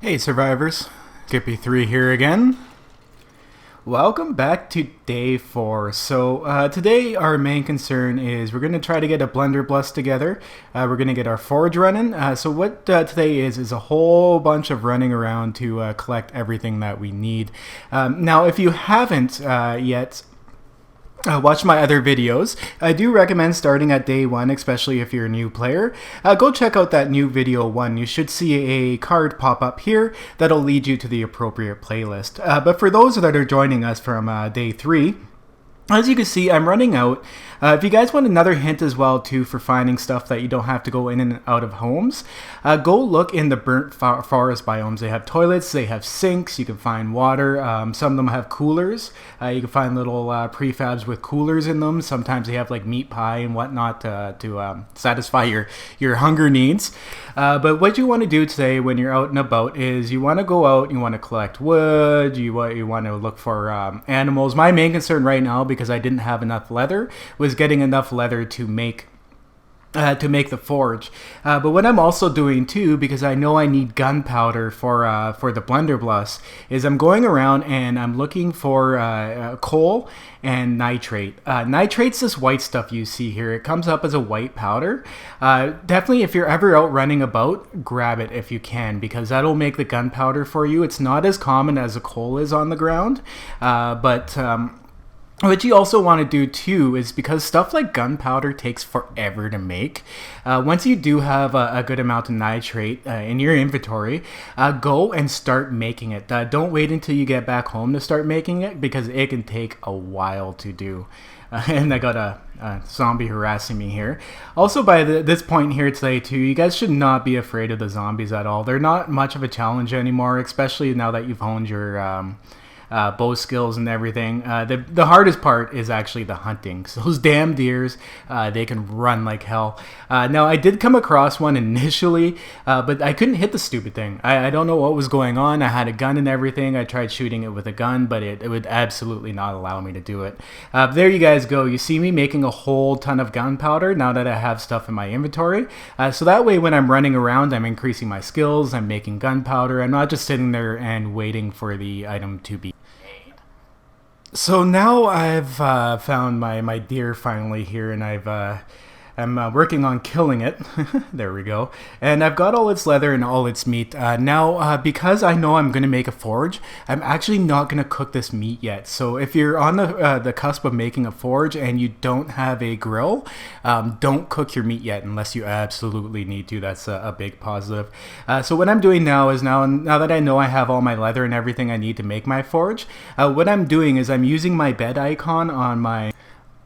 Hey survivors, Skippy3 here again. Welcome back to day 4. So today our main concern is we're going to try to get a blunderbuss together. We're going to get our forge running. So what today is a whole bunch of running around to collect everything that we need. Now if you haven't yet watch my other videos, I do recommend starting at day 1, especially if you're a new player. Go check out that new video 1. You should see a card pop up here that'll lead you to the appropriate playlist. But for those that are joining us from day 3, as you can see, I'm running out. If you guys want another hint as well too for finding stuff that you don't have to go in and out of homes, go look in the burnt forest biomes. They have toilets, they have sinks, you can find water. Some of them have coolers. You can find little prefabs with coolers in them. Sometimes they have like meat pie and whatnot to satisfy your hunger needs. But what you want to do today when you're out and about is you want to go out, you want to collect wood, you want to look for animals. My main concern right now, because I didn't have enough leather, was getting enough leather to make the forge. But what I'm also doing too, because I know I need gunpowder for the blunderbuss, is I'm going around and I'm looking for coal and nitrate. Nitrate's this white stuff you see here. It comes up as a white powder. Definitely if you're ever out running about, grab it if you can, because that'll make the gunpowder for you. It's not as common as a coal is on the ground, but what you also want to do too is, because stuff like gunpowder takes forever to make, once you do have a good amount of nitrate in your inventory, go and start making it. Don't wait until you get back home to start making it, because it can take a while to do. And I got a zombie harassing me here. Also, by this point here today too, you guys should not be afraid of the zombies at all. They're not much of a challenge anymore, especially now that you've honed your bow skills and everything. The hardest part is actually the hunting. So those damn deers, they can run like hell. Now I did come across one initially, but I couldn't hit the stupid thing. I don't know what was going on. I had a gun and everything. I tried shooting it with a gun, but it would absolutely not allow me to do it. There you guys go. You see me making a whole ton of gunpowder now that I have stuff in my inventory. So that way when I'm running around, I'm increasing my skills. I'm making gunpowder. I'm not just sitting there and waiting for the item to be. So now I've found my deer finally here, and I'm working on killing it. There we go. And I've got all its leather and all its meat. Now, because I know I'm going to make a forge, I'm actually not going to cook this meat yet. So if you're on the cusp of making a forge and you don't have a grill, don't cook your meat yet unless you absolutely need to. That's a big positive. So what I'm doing now is, now that I know I have all my leather and everything I need to make my forge, what I'm doing is I'm using my bed icon on my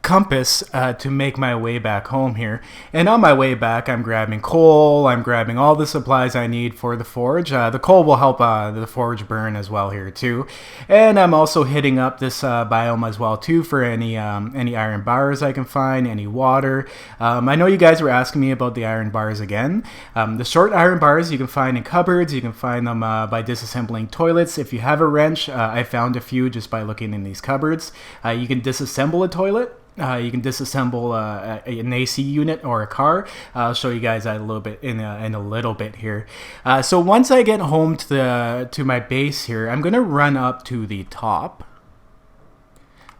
compass to make my way back home here. And on my way back, I'm grabbing coal, I'm grabbing all the supplies I need for the forge. The coal will help the forge burn as well here too. And I'm also hitting up this biome as well too for any iron bars I can find, any water. I know you guys were asking me about the iron bars again. The short iron bars you can find in cupboards. You can find them by disassembling toilets. If you have a wrench, I found a few just by looking in these cupboards. You can disassemble a toilet. You can disassemble an AC unit or a car. I'll show you guys that a little bit in a little bit here. So once I get home to my base here, I'm gonna run up to the top.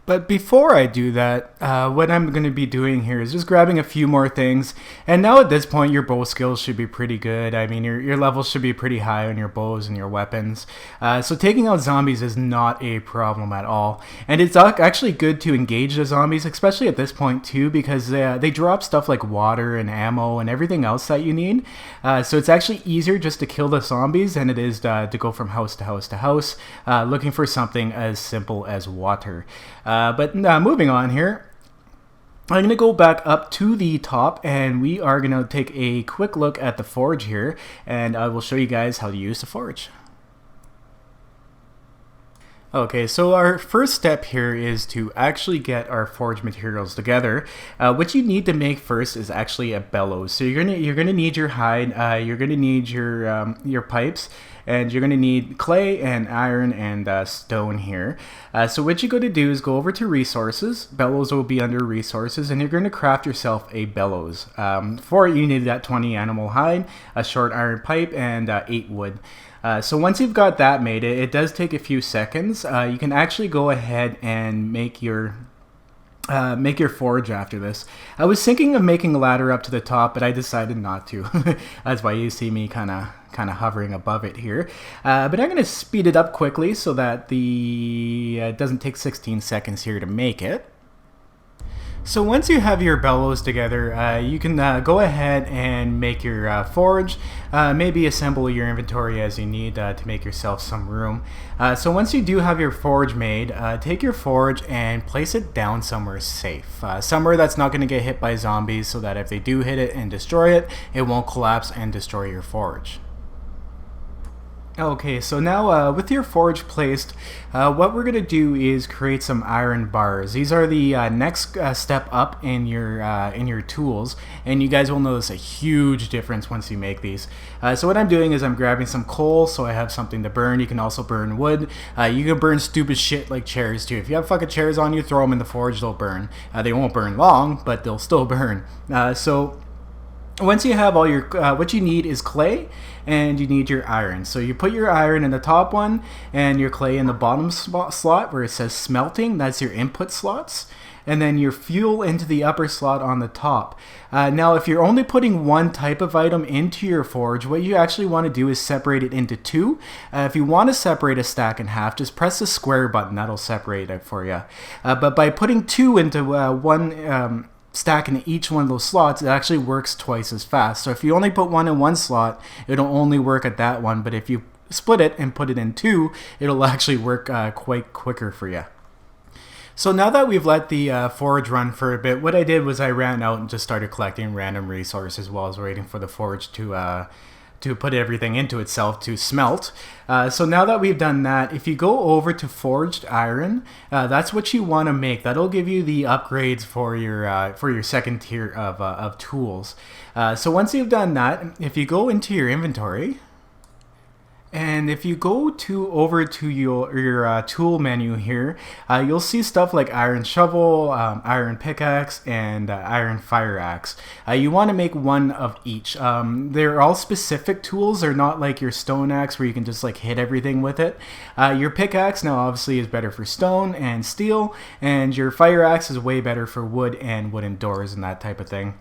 But before I do that, what I'm going to be doing here is just grabbing a few more things. And now at this point, your bow skills should be pretty good. I mean, your levels should be pretty high on your bows and your weapons. So taking out zombies is not a problem at all. And it's actually good to engage the zombies, especially at this point too, because they drop stuff like water and ammo and everything else that you need. So it's actually easier just to kill the zombies than it is to go from house to house to house, looking for something as simple as water. But moving on here, I'm going to go back up to the top, and we are going to take a quick look at the forge here, and I will show you guys how to use the forge. Okay, so our first step here is to actually get our forge materials together. What you need to make first is actually a bellows. So you're gonna need your hide, you're gonna need your pipes, and you're gonna need clay and iron and stone here. So what you're gonna do is go over to resources. Bellows will be under resources, and you're gonna craft yourself a bellows. For it, you need that 20 animal hide, a short iron pipe, and 8 wood. So once you've got that made, it does take a few seconds. You can actually go ahead and make your forge after this. I was thinking of making a ladder up to the top, but I decided not to. That's why you see me kind of hovering above it here. But I'm going to speed it up quickly so that it doesn't take 16 seconds here to make it. So once you have your bellows together, you can go ahead and make your forge, maybe assemble your inventory as you need to make yourself some room. So once you do have your forge made, take your forge and place it down somewhere safe. Somewhere that's not going to get hit by zombies, so that if they do hit it and destroy it, it won't collapse and destroy your forge. Okay, so now with your forge placed, what we're going to do is create some iron bars. These are the next step up in your tools, and you guys will notice a huge difference once you make these. So what I'm doing is I'm grabbing some coal so I have something to burn. You can also burn wood. You can burn stupid shit like chairs too. If you have fucking chairs on you, throw them in the forge, they'll burn. They won't burn long, but they'll still burn. So once you have all your, what you need is clay, and you need your iron. So you put your iron in the top one, and your clay in the bottom slot where it says smelting. That's your input slots. And then your fuel into the upper slot on the top. Now, if you're only putting one type of item into your forge, what you actually want to do is separate it into two. If you want to separate a stack in half, just press the square button. That'll separate it for you. But by putting two into one stack in each one of those slots, it actually works twice as fast. So if you only put one in one slot, it'll only work at that one. But if you split it and put it in two, it'll actually work quite quicker for you. So now that we've let the forge run for a bit, what I did was I ran out and just started collecting random resources while I was waiting for the forge to put everything into itself to smelt. So now that we've done that, if you go over to forged iron, that's what you want to make. That'll give you the upgrades for your second tier of tools. So once you've done that, if you go into your inventory, and if you go over to your tool menu here, you'll see stuff like iron shovel, iron pickaxe, and iron fire axe. You want to make one of each. They're all specific tools. They're not like your stone axe where you can just like hit everything with it. Your pickaxe now obviously is better for stone and steel, and your fire axe is way better for wood and wooden doors and that type of thing.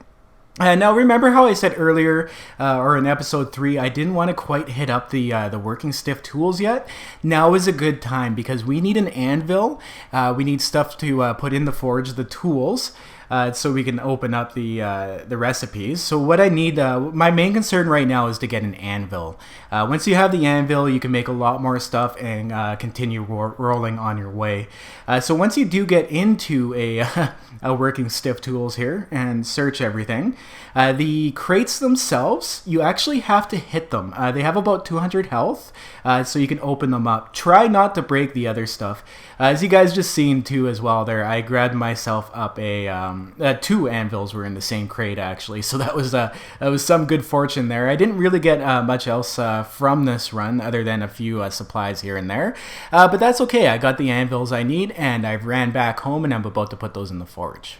Now remember how I said earlier, or in episode 3, I didn't want to quite hit up the working stiff tools yet. Now is a good time because we need an anvil. We need stuff to put in the forge, the tools, so we can open up the recipes. So what I need, my main concern right now is to get an anvil. Once you have the anvil, you can make a lot more stuff and continue rolling on your way. So once you do get into a working stiff tools here and search everything, the crates themselves, you actually have to hit them. They have about 200 health, so you can open them up. Try not to break the other stuff. As you guys just seen too as well there, I grabbed myself up two anvils were in the same crate actually, so that was some good fortune there. I didn't really get much else from this run other than a few supplies here and there, but that's okay. I got the anvils I need, and I've ran back home, and I'm about to put those in the forge.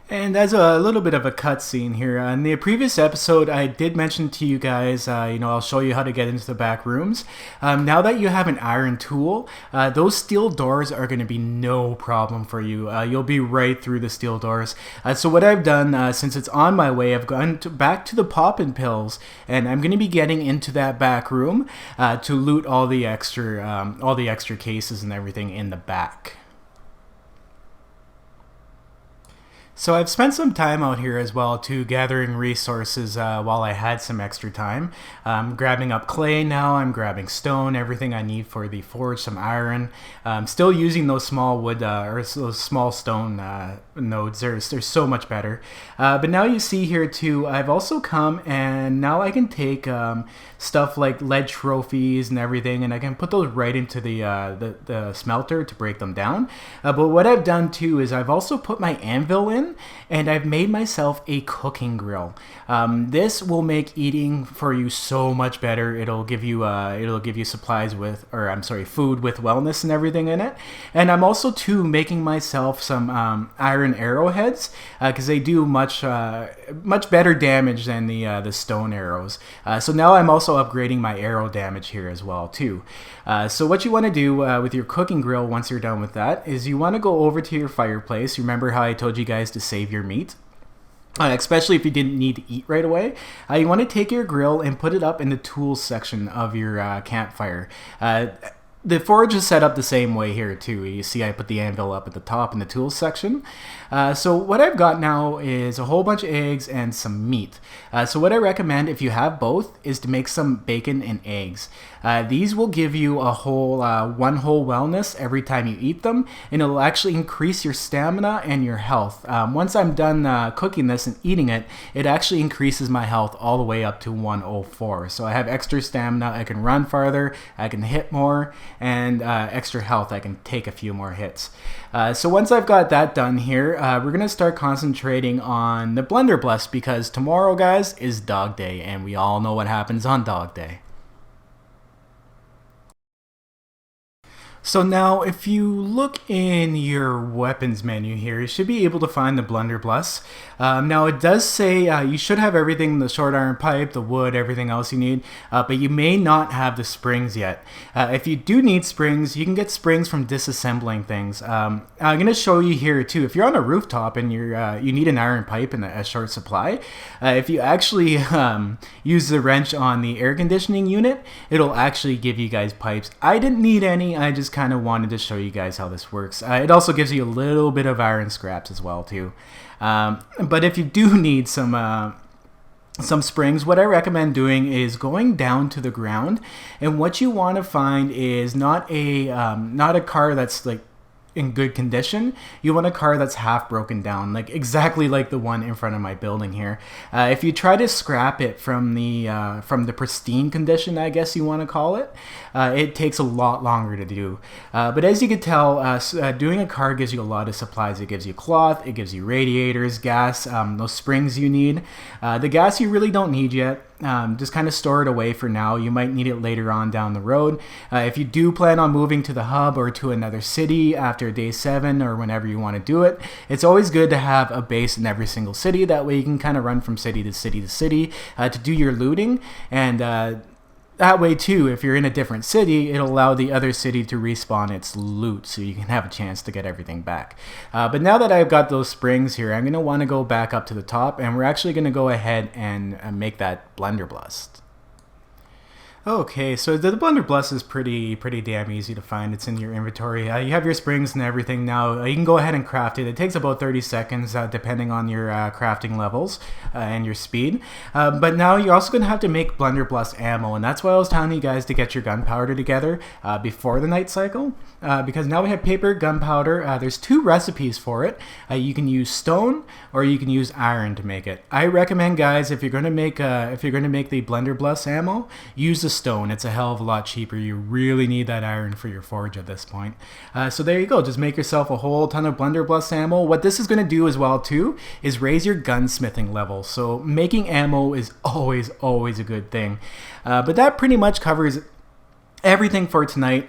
And as a little bit of a cutscene here, in the previous episode, I did mention to you guys, I'll show you how to get into the back rooms. Now that you have an iron tool, those steel doors are going to be no problem for you. You'll be right through the steel doors. So what I've done, since it's on my way, I've gone back to the poppin' pills, and I'm going to be getting into that back room to loot all the extra cases and everything in the back. So I've spent some time out here as well too, gathering resources while I had some extra time. I'm grabbing up clay now, I'm grabbing stone, everything I need for the forge, some iron. I'm still using those small wood or those small stone nodes. They're so much better. But now you see here too, I've also come and now I can take stuff like lead trophies and everything, and I can put those right into the smelter to break them down. But what I've done too is I've also put my anvil in. oven, and I've made myself a cooking grill. This will make eating for you so much better. It'll give you supplies with, or I'm sorry, food with wellness and everything in it. And I'm also too making myself some iron arrowheads because they do much better damage than the stone arrows. So now I'm also upgrading my arrow damage here as well too. So what you want to do with your cooking grill once you're done with that is you want to go over to your fireplace. Remember how I told you guys to save your meat? Especially if you didn't need to eat right away. You want to take your grill and put it up in the tools section of your campfire. The forge is set up the same way here too. You see I put the anvil up at the top in the tools section. So what I've got now is a whole bunch of eggs and some meat. So what I recommend if you have both is to make some bacon and eggs. These will give you a whole one whole wellness every time you eat them, and it'll actually increase your stamina and your health. Once I'm done cooking this and eating it, it actually increases my health all the way up to 104. So I have extra stamina, I can run farther, I can hit more, and extra health, I can take a few more hits. So once I've got that done here, we're going to start concentrating on the blunderbuss because tomorrow, guys, is Dog Day, and we all know what happens on Dog Day. So now, if you look in your weapons menu here, you should be able to find the blunderbuss. Now, it does say you should have everything, the short iron pipe, the wood, everything else you need, but you may not have the springs yet. If you do need springs, you can get springs from disassembling things. I'm going to show you here too. If you're on a rooftop and you need an iron pipe in a short supply, if you actually use the wrench on the air conditioning unit, it'll actually give you guys pipes. I didn't need any, I just kind of wanted to show you guys how this works. It also gives you a little bit of iron scraps as well too. But if you do need some springs, what I recommend doing is going down to the ground, and what you want to find is not a car that's like in good condition. You want a car that's half broken down, like exactly like the one in front of my building here. If you try to scrap it from the pristine condition, I guess you want to call it, it takes a lot longer to do. But as you can tell, doing a car gives you a lot of supplies. It gives you cloth, it gives you radiators, gas, those springs you need. The gas you really don't need yet. Just kind of store it away for now. You might need it later on down the road. If you do plan on moving to the hub or to another city after day 7 or whenever you want to do it, it's always good to have a base in every single city. That way you can kind of run from city to city to city to do your looting, and that way too, if you're in a different city, it'll allow the other city to respawn its loot so you can have a chance to get everything back. But now that I've got those springs here, I'm going to want to go back up to the top, and we're actually going to go ahead and make that blunderbuss. Okay, so the blunderbuss is pretty damn easy to find. It's in your inventory. You have your springs and everything now. You can go ahead and craft it. It takes about 30 seconds depending on your crafting levels and your speed. But now you're also going to have to make blunderbuss ammo, and that's why I was telling you guys to get your gunpowder together before the night cycle. Because now we have paper, gunpowder. There's 2 recipes for it. You can use stone or you can use iron to make it. I recommend, guys, if you're going to make the blunderbuss ammo, use the stone. It's a hell of a lot cheaper. You really need that iron for your forge at this point. So there you go. Just make yourself a whole ton of blunderbuss ammo. What this is going to do as well too is raise your gunsmithing level. So making ammo is always a good thing. But that pretty much covers everything for tonight.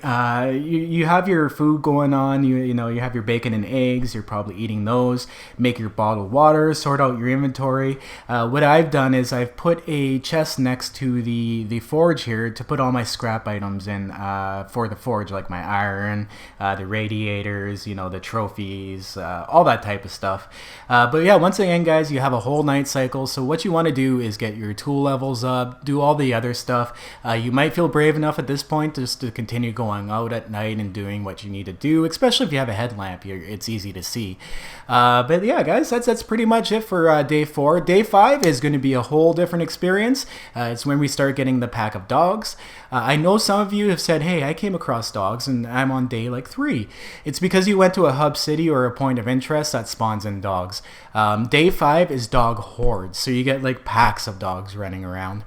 You have your food going on. You know you have your bacon and eggs. You're probably eating those. Make your bottled water. Sort out your inventory. What I've done is I've put a chest next to the forge here to put all my scrap items in for the forge, like my iron, the radiators, the trophies, all that type of stuff. But yeah, once again, guys, you have a whole night cycle. So what you want to do is get your tool levels up, do all the other stuff. You might feel brave enough at this point just to continue going out at night and doing what you need to do, especially if you have a headlamp. It's easy to see. But yeah, guys, that's pretty much it for day 4. Day 5 is going to be a whole different experience. It's when we start getting the pack of dogs. I know some of you have said, hey, I came across dogs and I'm on day like 3. It's because you went to a hub city or a point of interest that spawns in dogs. Day 5 is dog hordes, so you get like packs of dogs running around.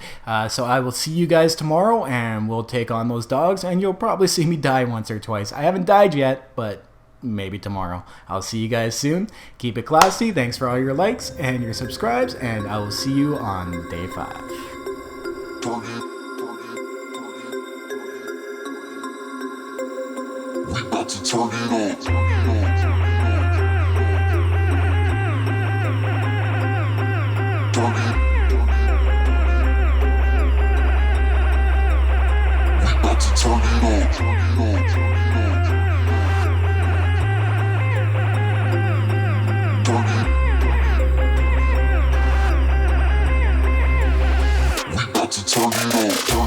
So I will see you guys tomorrow, and we'll take on those dogs, and you'll probably see me die once or twice. I haven't died yet, but maybe tomorrow. I'll see you guys soon. Keep it classy. Thanks for all your likes and your subscribes, and I will see you on day 5. We about to turn it on. Turn it on.